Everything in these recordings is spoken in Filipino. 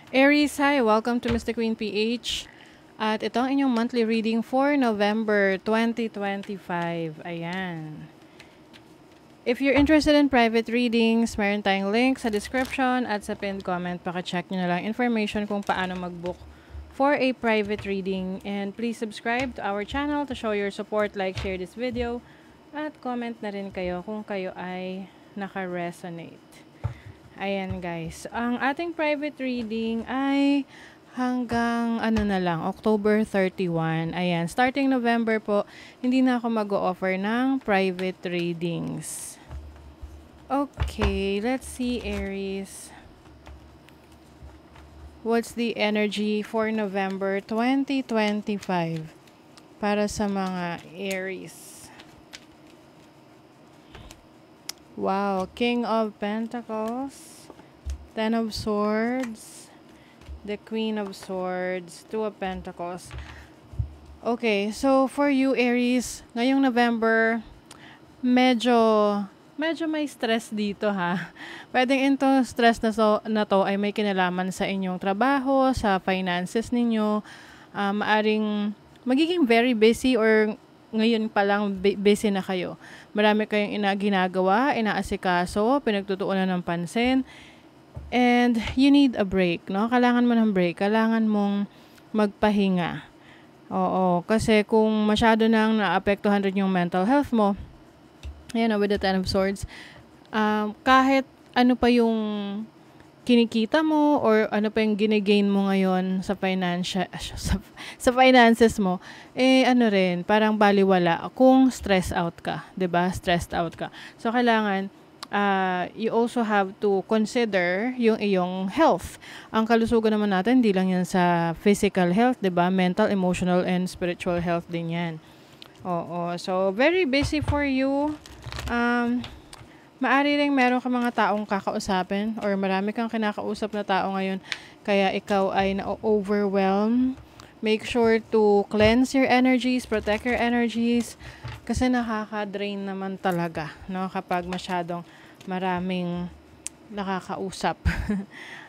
Aries, hi! Welcome to Mr. Queen PH. At ito ang inyong monthly reading for November 2025. Ayan. If you're interested in private readings, meron tayong link sa description at sa pinned comment. Paka-check nyo na lang information kung paano mag-book for a private reading. And please subscribe to our channel to show your support, like, share this video, at comment na rin kayo kung kayo ay naka-resonate. Ayan guys, ang ating private reading ay hanggang ano na lang, October 31. Ayan, starting November po, hindi na ako mag-o-offer ng private readings. Okay, let's see Aries. What's the energy for November 2025 para sa mga Aries? Wow, King of Pentacles, Ten of Swords, the Queen of Swords, Two of Pentacles. Okay, so for you Aries, ngayong November, medyo may stress dito ha. Pwedeng ito stress na to ay may kinalaman sa inyong trabaho, sa finances ninyo. Maaring magiging very busy or ngayon pa lang busy na kayo. Marami kayong ginagawa, inaasikaso, pinagtutuunan ng pansin. And you need a break, no? Kailangan mo ng break. Kailangan mong magpahinga. Oo, kasi kung masyado nang naapektuhan rin yung mental health mo, ayan, with the Ten of Swords, kahit ano pa yung kinikita mo or ano pa yung gine-gain mo ngayon sa sa finances mo, ano rin, parang baliwala kung stress out ka, 'di ba? Stressed out ka. So kailangan you also have to consider yung iyong health. Ang kalusugan naman natin, hindi lang yan sa physical health, 'di ba? Mental, emotional, and spiritual health din yan. Oo. So, very busy for you. Maari ring meron ka mga taong kakausapin or marami kang kinakausap na tao ngayon kaya ikaw ay na-overwhelm. Make sure to cleanse your energies, protect your energies kasi nakaka-drain naman talaga, no, kapag masyadong maraming nakakausap.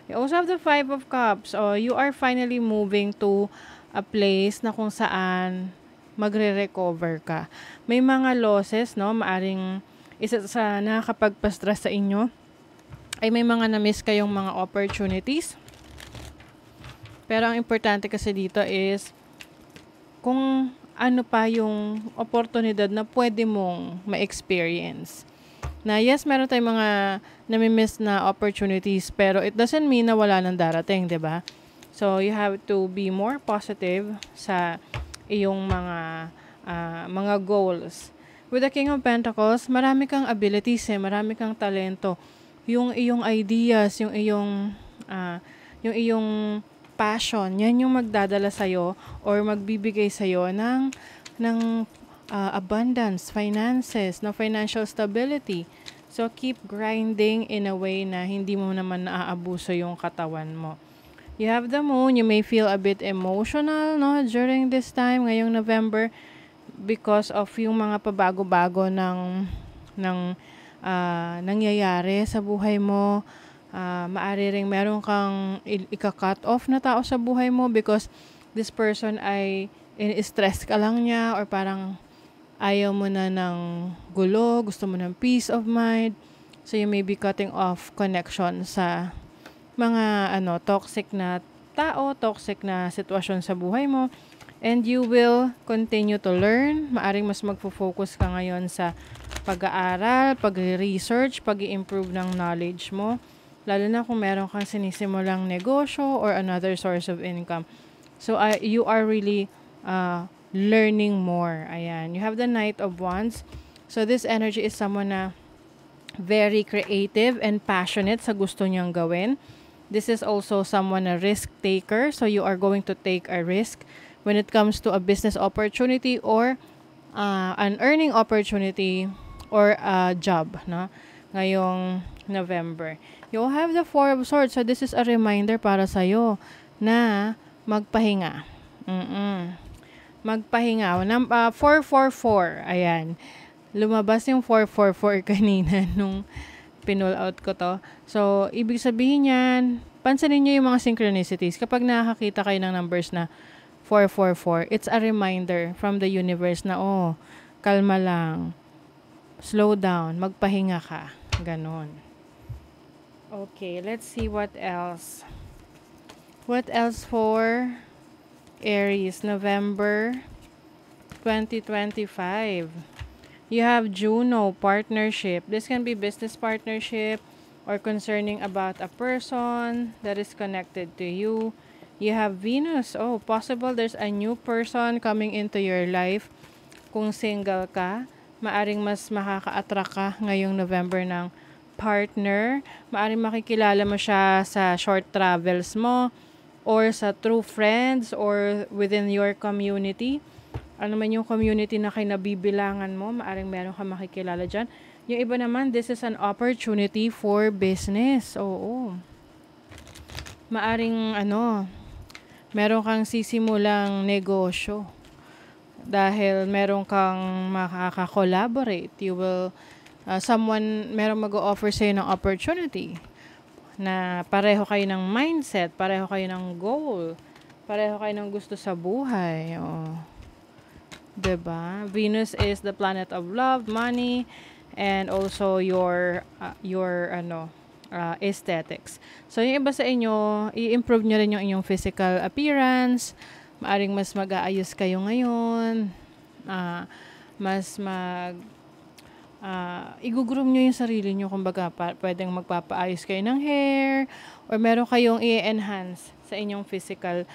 You also have the Five of Cups. You are finally moving to a place na kung saan magre-recover ka. May mga losses, no, maaring isa sa nakakapagpa-stress sa inyo ay may mga na-miss kayong mga opportunities. Pero ang importante kasi dito is kung ano pa yung oportunidad na pwede mong ma-experience. Na yes, meron tayong mga nami-miss na opportunities pero it doesn't mean na wala nang darating, 'di ba? So you have to be more positive sa iyong mga goals. With the King of Pentacles, marami kang abilities, marami kang talento. Yung iyong ideas, yung iyong passion, yan yung magdadala sa'yo or magbibigay sa'yo ng abundance, finances, no, financial stability. So, keep grinding in a way na hindi mo naman naaabuso yung katawan mo. You have the Moon, you may feel a bit emotional, no, during this time, ngayong November, because of yung mga pabago-bago ng nangyayari sa buhay mo. Maari ring meron kang ika-cut off na tao sa buhay mo because this person ay in-stress ka lang niya or parang ayaw mo na ng gulo, gusto mo ng peace of mind. So you may be cutting off connection sa mga toxic na tao, toxic na sitwasyon sa buhay mo. And you will continue to learn. Maaring mas magfo-focus ka ngayon sa pag-aaral, pag-research, pag-i-improve ng knowledge mo. Lalo na kung meron kang sinisimulang negosyo or another source of income. So, you are really learning more. Ayan. You have the Knight of Wands. So, this energy is someone na very creative and passionate sa gusto niyang gawin. This is also someone a risk taker. So, you are going to take a risk when it comes to a business opportunity or an earning opportunity or a job, no? Ngayong November. You have the Four of Swords. So, this is a reminder para sa'yo na magpahinga. Magpahinga. 444. Ayan. Lumabas yung 444 kanina nung pinull out ko to. So, ibig sabihin yan, pansinin nyo yung mga synchronicities. Kapag nakakita kayo ng numbers na 444, it's a reminder from the universe na, oh, kalma lang, slow down, magpahinga ka. Ganon. Okay, let's see what else. What else for Aries, November 2025. You have Juno, partnership. This can be business partnership or concerning about a person that is connected to you. You have Venus. Oh, possible there's a new person coming into your life. Kung single ka, maaring mas makaka-attract ka ngayong November ng partner. Maaring makikilala mo siya sa short travels mo or sa true friends or within your community. Ano man yung community na kinabibilangan mo, maaring meron ka makikilala dyan. Yung iba naman, this is an opportunity for business. Oo. Maaring meron kang sisimulang negosyo. Dahil meron kang makaka-collaborate. You will, meron mag-o-offer sa'yo ng opportunity na pareho kayo ng mindset, pareho kayo ng goal, pareho kayo ng gusto sa buhay. Oh. Diba? Venus is the planet of love, money, and also your aesthetics. So, yung iba sa inyo, i-improve nyo rin yung inyong physical appearance. Maaring mas mag-aayos kayo ngayon. Igugroom nyo yung sarili nyo. Kumbaga, pwedeng magpapaayos kayo ng hair, or meron kayong i-enhance sa inyong physical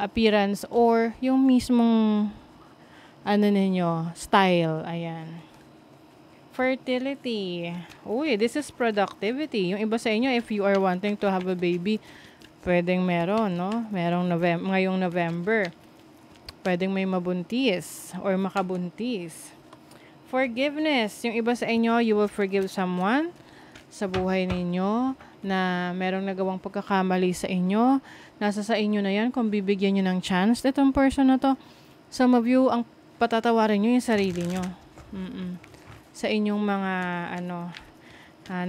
appearance, or yung mismong style. Ayan. Fertility. Uy, this is productivity. Yung iba sa inyo, if you are wanting to have a baby, pwedeng meron, no? Ngayong November. Pwedeng may mabuntis or makabuntis. Forgiveness. Yung iba sa inyo, you will forgive someone sa buhay ninyo na merong nagawang pagkakamali sa inyo. Nasa sa inyo na yan kung bibigyan nyo ng chance itong person na to. Some of you, ang patatawarin nyo yung sarili nyo. Sa inyong mga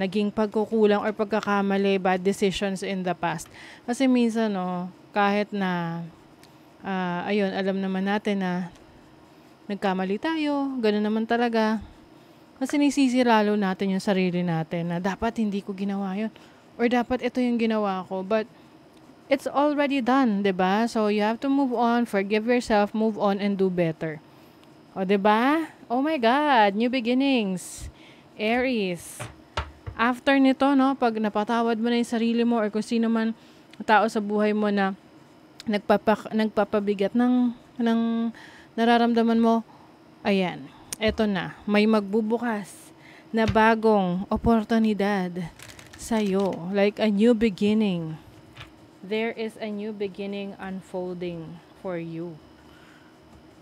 naging pagkukulang or pagkakamali, bad decisions in the past. Kasi minsan, kahit na alam naman natin na nagkamali tayo, gano'n naman talaga. Kasi nisisi lalo natin yung sarili natin na dapat hindi ko ginawa yun. Or dapat ito yung ginawa ko. But it's already done, 'di ba? So you have to move on, forgive yourself, move on, and do better. O, 'di ba? Oh my God, new beginnings. Aries. After nito, pag napatawad mo na yung sarili mo or kung sino man tao sa buhay mo na nagpapabigat ng nararamdaman mo, ayan, eto na, may magbubukas na bagong oportunidad sa'yo. Like a new beginning. There is a new beginning unfolding for you.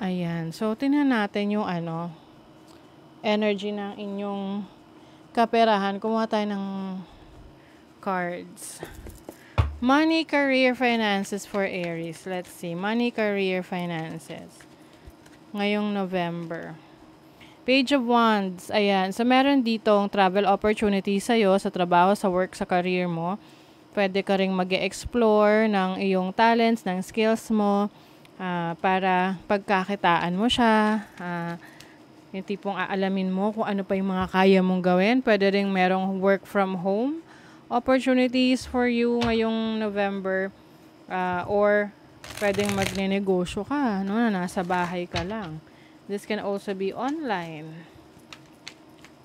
Ayan. So, tingnan natin yung energy ng inyong kaperahan. Kumuha tayo ng cards. Money, career, finances for Aries. Let's see. Money, career, finances. Ngayong November. Page of Wands. Ayan. So, meron ditong travel opportunity sa'yo, sa trabaho, sa work, sa career mo. Pwede ka ring mag-explore ng iyong talents, ng skills mo, para pagkakitaan mo siya. Yung tipong aalamin mo kung ano pa yung mga kaya mong gawin. Pwede ring merong work from home opportunities for you ngayong November. Or pwedeng magne-negosyo ka, na nasa bahay ka lang. This can also be online.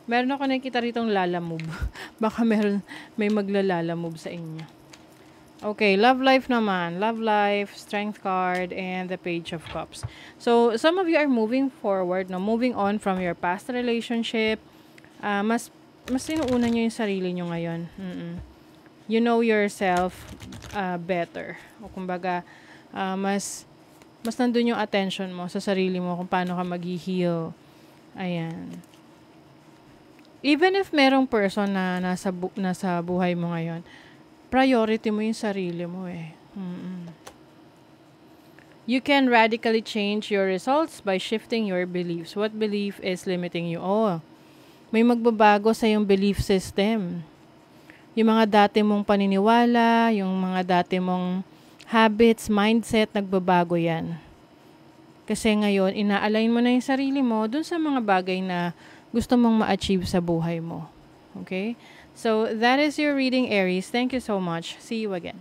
Meron ako nakikita ritong lalamove. Baka may maglalalamove sa inyo. Okay, love life naman. Love life, strength card, and the page of cups. So, some of you are moving forward, moving on from your past relationship. Mas inuuna nyo yung sarili nyo ngayon. You know yourself better. O kumbaga, mas nandun yung attention mo sa sarili mo kung paano ka mag-heal. Ayan. Even if merong person na nasa buhay mo ngayon, priority mo yung sarili mo eh. You can radically change your results by shifting your beliefs. What belief is limiting you? Oh, may magbabago sa yung belief system. yung mga dati mong paniniwala, yung mga dati mong habits, mindset, nagbabago yan. Kasi ngayon, ina-align mo na yung sarili mo dun sa mga bagay na gusto mong ma-achieve sa buhay mo. Okay? So, that is your reading, Aries. Thank you so much. See you again.